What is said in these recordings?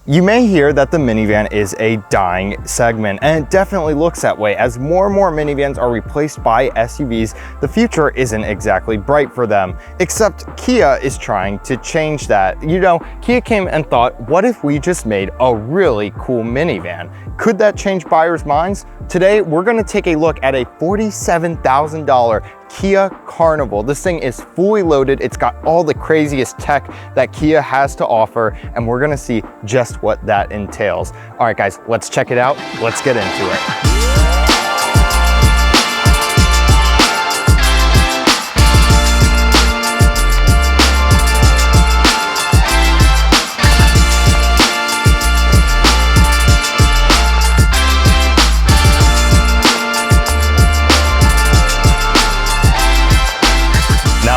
You may hear that the minivan is a dying segment, and it definitely looks that way. As more and more minivans are replaced by SUVs, the future isn't exactly bright for them. Except Kia is trying to change that. You know, Kia came and thought, what if we just made a really cool minivan? Could that change buyers' minds? Today, we're gonna take a look at a $47,000 Kia Carnival. This thing is fully loaded. It's got all the craziest tech that Kia has to offer, and we're gonna see just what that entails. All right, guys, let's check it out. Let's get into it.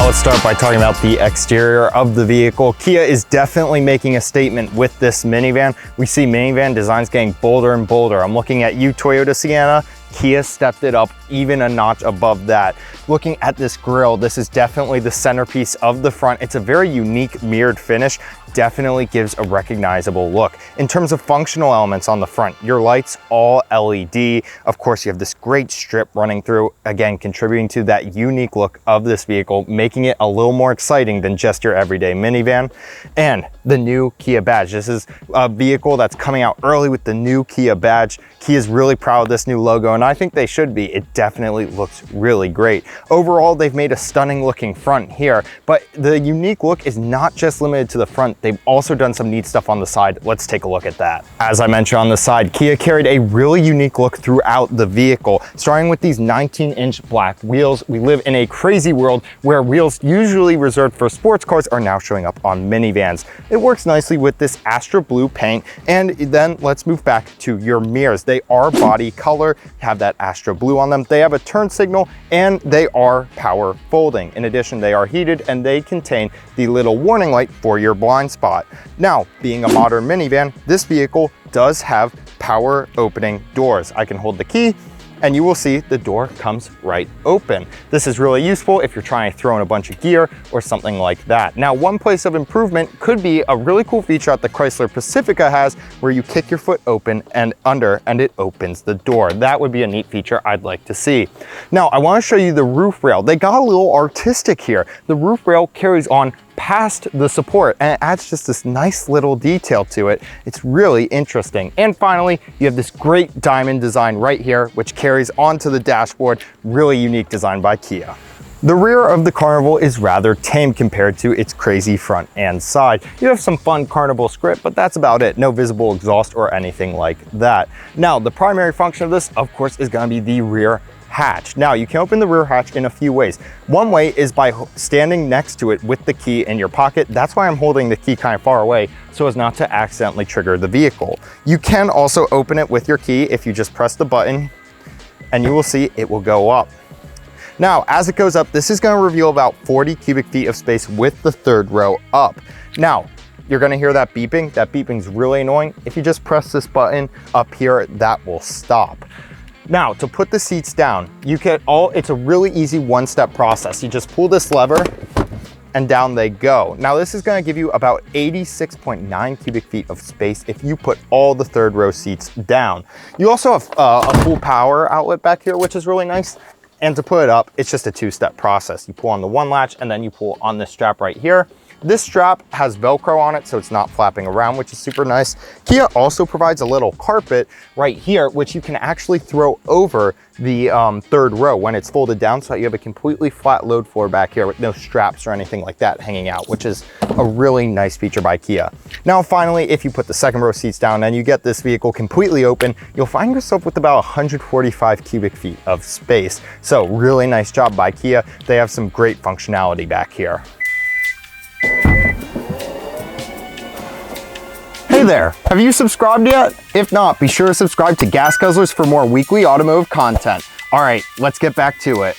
Let's start by talking about the exterior of the vehicle. Kia is definitely making a statement with this minivan. We see minivan designs getting bolder and bolder. I'm looking at you, Toyota Sienna. Kia stepped it up even a notch above that. Looking at this grille, this is definitely the centerpiece of the front. It's a very unique mirrored finish. Definitely gives a recognizable look. In terms of functional elements on the front, your lights all LED. Of course, you have this great strip running through, again, contributing to that unique look of this vehicle, making it a little more exciting than just your everyday minivan. And the new Kia badge. This is a vehicle that's coming out early with the new Kia badge. Kia is really proud of this new logo, and I think they should be. It definitely looks really great. Overall, they've made a stunning looking front here, but the unique look is not just limited to the front. They've also done some neat stuff on the side. Let's take a look at that. As I mentioned on the side, Kia carried a really unique look throughout the vehicle, starting with these 19-inch black wheels. We live in a crazy world where wheels usually reserved for sports cars are now showing up on minivans. It works nicely with this Astra blue paint. And then let's move back to your mirrors. They are body color, have that Astra blue on them. They have a turn signal, and they are power folding. In addition, they are heated, and they contain the little warning light for your blind spot. Now, being a modern minivan, this vehicle does have power opening doors. I can hold the key, and you will see the door comes right open. This is really useful if you're trying to throw in a bunch of gear or something like that. Now, one place of improvement could be a really cool feature that the Chrysler Pacifica has, where you kick your foot open and under, and it opens the door. That would be a neat feature I'd like to see. Now, I want to show you the roof rail. They got a little artistic here. The roof rail carries on past the support, and it adds just this nice little detail to it. It's really interesting. And finally, you have this great diamond design right here, which carries onto the dashboard. Really unique design by Kia. The rear of the Carnival is rather tame compared to its crazy front and side. You have some fun Carnival script, but that's about it. No visible exhaust or anything like that. Now, the primary function of this, of course, is going to be the rear hatch. Now, you can open the rear hatch in a few ways. One way is by standing next to it with the key in your pocket. That's why I'm holding the key kind of far away, so as not to accidentally trigger the vehicle. You can also open it with your key if you just press the button, and you will see it will go up. Now, as it goes up, this is going to reveal about 40 cubic feet of space with the third row up. Now, you're going to hear that beeping. That beeping is really annoying. If you just press this button up here, that will stop. Now, to put the seats down, it's a really easy one-step process. You just pull this lever and down they go. Now, this is gonna give you about 86.9 cubic feet of space if you put all the third row seats down. You also have a full power outlet back here, which is really nice. And to put it up, it's just a two-step process. You pull on the one latch, and then you pull on this strap right here. This strap has Velcro on it, so it's not flapping around, which is super nice. Kia also provides a little carpet right here, which you can actually throw over the third row when it's folded down, so you have a completely flat load floor back here with no straps or anything like that hanging out, which is a really nice feature by Kia. Now, finally, if you put the second row seats down and you get this vehicle completely open, you'll find yourself with about 145 cubic feet of space. So really nice job by Kia. They have some great functionality back here. Hey there, have you subscribed yet? If not, be sure to subscribe to Gas Guzzlers for more weekly automotive content. All right, let's get back to it.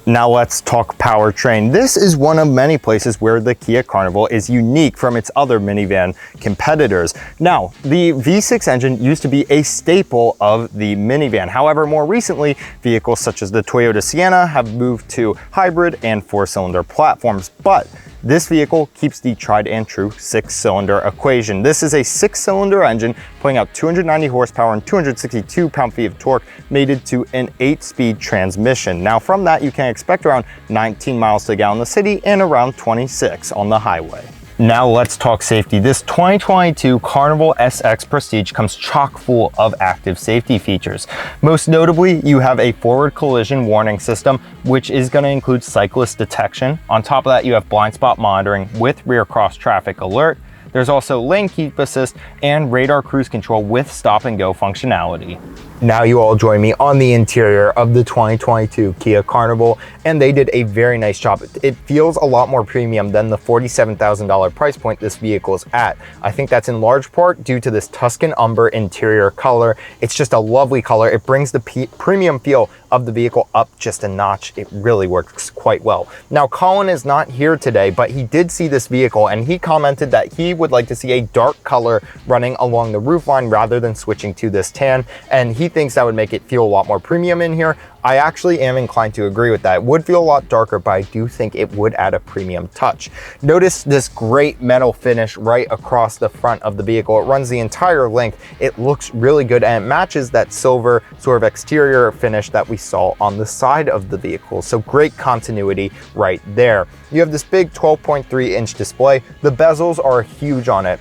Now let's talk powertrain. This is one of many places where the Kia Carnival is unique from its other minivan competitors. Now, the V6 engine used to be a staple of the minivan. However, more recently, vehicles such as the Toyota Sienna have moved to hybrid and 4-cylinder platforms, but this vehicle keeps the tried and true 6-cylinder equation. This is a 6-cylinder engine putting out 290 horsepower and 262 pound-feet of torque, mated to an 8-speed transmission. Now from that, you can expect around 19 miles to the gallon in the city and around 26 on the highway. Now let's talk safety. This 2022 Carnival SX Prestige comes chock full of active safety features. Most notably, you have a forward collision warning system, which is going to include cyclist detection. On top of that, you have blind spot monitoring with rear cross traffic alert. There's also lane keep assist and radar cruise control with stop and go functionality. Now you all join me on the interior of the 2022 Kia Carnival, and they did a very nice job. It feels a lot more premium than the $47,000 price point this vehicle is at. I think that's in large part due to this Tuscan umber interior color. It's just a lovely color. It brings the premium feel of the vehicle up just a notch. It really works quite well. Now, Colin is not here today, but he did see this vehicle and he commented that he would like to see a dark color running along the roofline rather than switching to this tan, and he thinks that would make it feel a lot more premium in here. I actually am inclined to agree with that. It would feel a lot darker, but I do think it would add a premium touch. Notice this great metal finish right across the front of the vehicle. It runs the entire length. It looks really good and it matches that silver sort of exterior finish that we saw on the side of the vehicle. So great continuity right there. You have this big 12.3-inch display. The bezels are huge on it.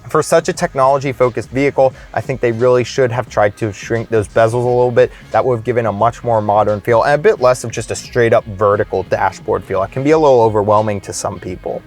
For such a technology-focused vehicle, I think they really should have tried to shrink those bezels a little bit. That would have given a much more modern feel and a bit less of just a straight-up vertical dashboard feel. It can be a little overwhelming to some people.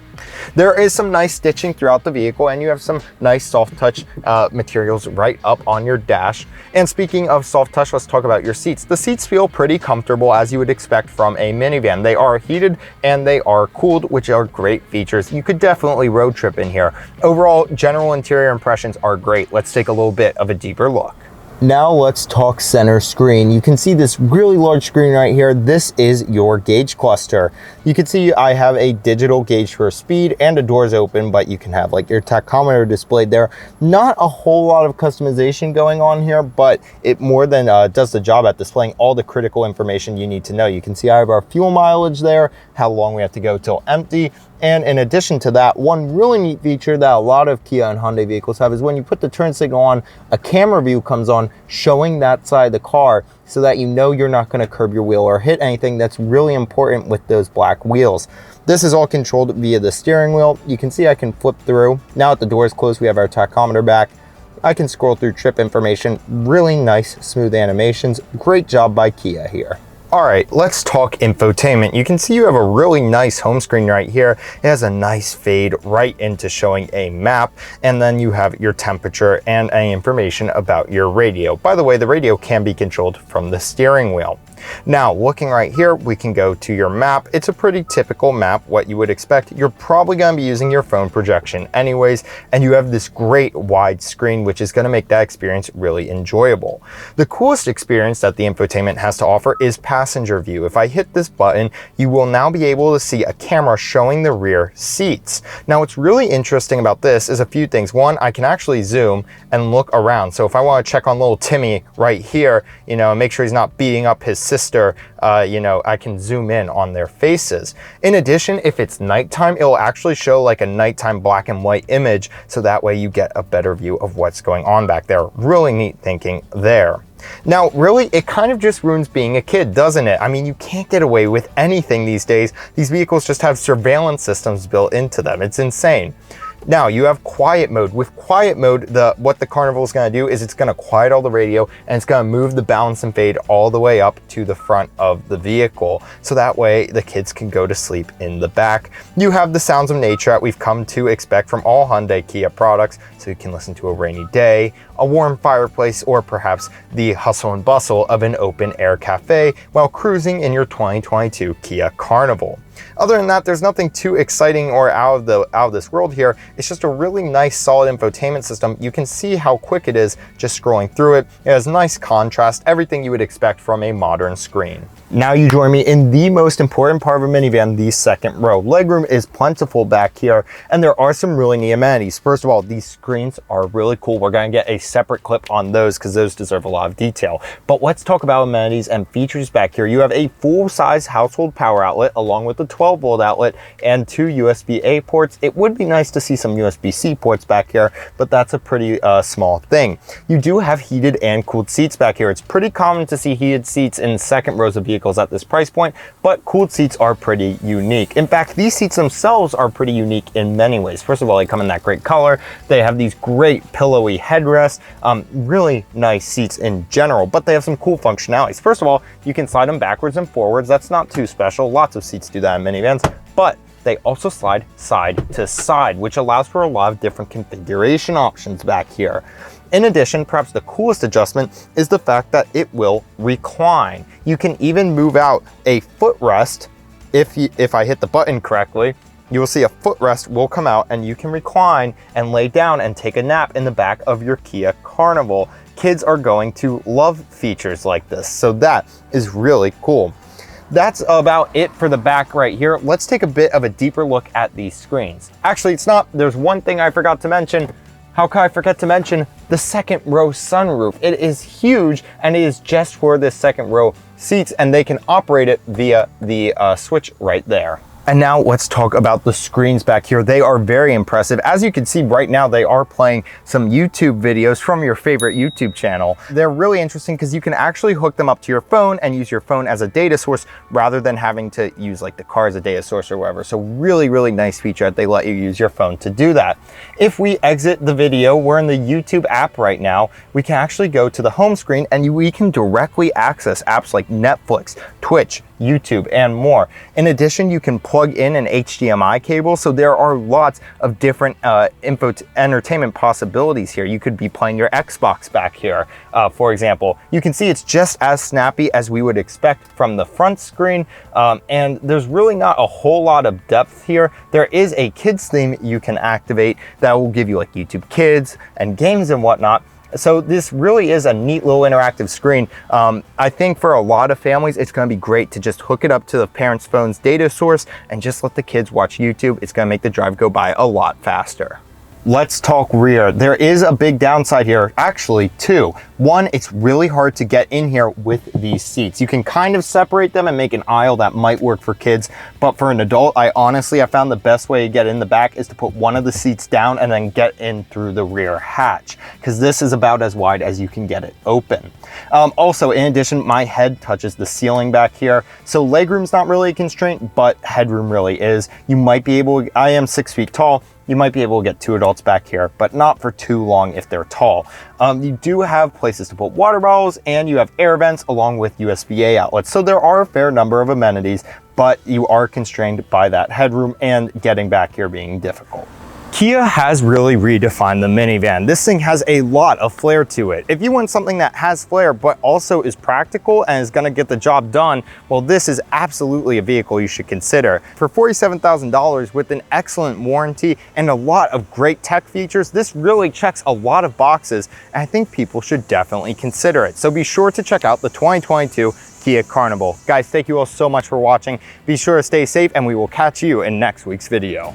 There is some nice stitching throughout the vehicle, and you have some nice soft touch materials right up on your dash. And speaking of soft touch, let's talk about your seats. The seats feel pretty comfortable, as you would expect from a minivan. They are heated and they are cooled, which are great features. You could definitely road trip in here. Overall, general interior impressions are great. Let's take a little bit of a deeper look. Now let's talk center screen. You can see this really large screen right here. This is your gauge cluster. You can see I have a digital gauge for speed and a doors open, but you can have like your tachometer displayed there. Not a whole lot of customization going on here, but it more than does the job at displaying all the critical information you need to know. You can see I have our fuel mileage there, how long we have to go till empty. And in addition to that, one really neat feature that a lot of Kia and Hyundai vehicles have is when you put the turn signal on, a camera view comes on showing that side of the car so that you know you're not going to curb your wheel or hit anything. That's really important with those black wheels. This is all controlled via the steering wheel. You can see I can flip through. Now that the door is closed, we have our tachometer back. I can scroll through trip information. Really nice, smooth animations. Great job by Kia here. All right, let's talk infotainment. You can see you have a really nice home screen right here. It has a nice fade right into showing a map, and then you have your temperature and any information about your radio. By the way, the radio can be controlled from the steering wheel. Now, looking right here, we can go to your map. It's a pretty typical map, what you would expect. You're probably going to be using your phone projection anyways, and you have this great wide screen, which is going to make that experience really enjoyable. The coolest experience that the infotainment has to offer is passenger view. If I hit this button, you will now be able to see a camera showing the rear seats. Now, what's really interesting about this is a few things. One, I can actually zoom and look around. So if I want to check on little Timmy right here, you know, and make sure he's not beating up his sister, you know, I can zoom in on their faces. In addition, if it's nighttime, it'll actually show like a nighttime black and white image, so that way you get a better view of what's going on back there. Really neat thinking there. Now, really, it kind of just ruins being a kid, doesn't it? I mean, you can't get away with anything these days. These vehicles just have surveillance systems built into them. It's insane. Now, you have quiet mode. With quiet mode, what the Carnival is going to do is it's going to quiet all the radio, and it's going to move the balance and fade all the way up to the front of the vehicle. So that way the kids can go to sleep in the back. You have the sounds of nature that we've come to expect from all Hyundai Kia products. So you can listen to a rainy day, a warm fireplace, or perhaps the hustle and bustle of an open air cafe while cruising in your 2022 Kia Carnival. Other than that, there's nothing too exciting or out of this world here. It's just a really nice, solid infotainment system. You can see how quick it is just scrolling through it. It has nice contrast, everything you would expect from a modern screen. Now you join me in the most important part of a minivan, the second row. Legroom is plentiful back here, and there are some really neat amenities. First of all, these screens are really cool. We're going to get a separate clip on those because those deserve a lot of detail. But let's talk about amenities and features back here. You have a full-size household power outlet along with a 12-volt outlet and 2 USB-A ports. It would be nice to see some USB-C ports back here, but that's a pretty small thing. You do have heated and cooled seats back here. It's pretty common to see heated seats in second rows of vehicles at this price point, but cooled seats are pretty unique. In fact, these seats themselves are pretty unique in many ways. First of all, they come in that great color. They have these great pillowy headrests, really nice seats in general, but they have some cool functionalities. First of all, you can slide them backwards and forwards. That's not too special. Lots of seats do that in minivans, but they also slide side to side, which allows for a lot of different configuration options back here. In addition, perhaps the coolest adjustment is the fact that it will recline. You can even move out a footrest. If I hit the button correctly, you will see a footrest will come out and you can recline and lay down and take a nap in the back of your Kia Carnival. Kids are going to love features like this, so that is really cool. That's about it for the back right here. Let's take a bit of a deeper look at these screens. Actually, it's not. There's one thing I forgot to mention. How could I forget to mention the second row sunroof? It is huge and it is just for this second row seats, and they can operate it via the switch right there. And now let's talk about the screens back here. They are very impressive. As you can see right now, they are playing some YouTube videos from your favorite YouTube channel. They're really interesting because you can actually hook them up to your phone and use your phone as a data source rather than having to use like the car as a data source or whatever. So really, really nice feature that they let you use your phone to do that. If we exit the video, we're in the YouTube app right now. We can actually go to the home screen and we can directly access apps like Netflix, Twitch, YouTube, and more. In addition, you can plug in an HDMI cable, so there are lots of different entertainment possibilities here. You could be playing your Xbox back here, for example. You can see it's just as snappy as we would expect from the front screen, and there's really not a whole lot of depth here. There is a kids theme you can activate that will give you like YouTube Kids and games and whatnot. So this really is a neat little interactive screen. I think for a lot of families, it's going to be great to just hook it up to the parents' phone's data source and just let the kids watch YouTube. It's going to make the drive go by a lot faster. Let's talk rear. There is a big downside here, actually two. One, it's really hard to get in here with these seats. You can kind of separate them and make an aisle that might work for kids, but for an adult, I found the best way to get in the back is to put one of the seats down and then get in through the rear hatch, because this is about as wide as you can get it open. Also, in addition, my head touches the ceiling back here, so legroom's not really a constraint, but headroom really is. You might be able, I am 6 feet tall, you might be able to get 2 adults back here, but not for too long if they're tall. You do have places to put water bottles, and you have air vents along with USB-A outlets. So there are a fair number of amenities, but you are constrained by that headroom and getting back here being difficult. Kia has really redefined the minivan. This thing has a lot of flair to it. If you want something that has flair but also is practical and is going to get the job done, well, this is absolutely a vehicle you should consider. For $47,000 with an excellent warranty and a lot of great tech features, this really checks a lot of boxes, and I think people should definitely consider it. So be sure to check out the 2022 Kia Carnival. Guys, thank you all so much for watching. Be sure to stay safe, and we will catch you in next week's video.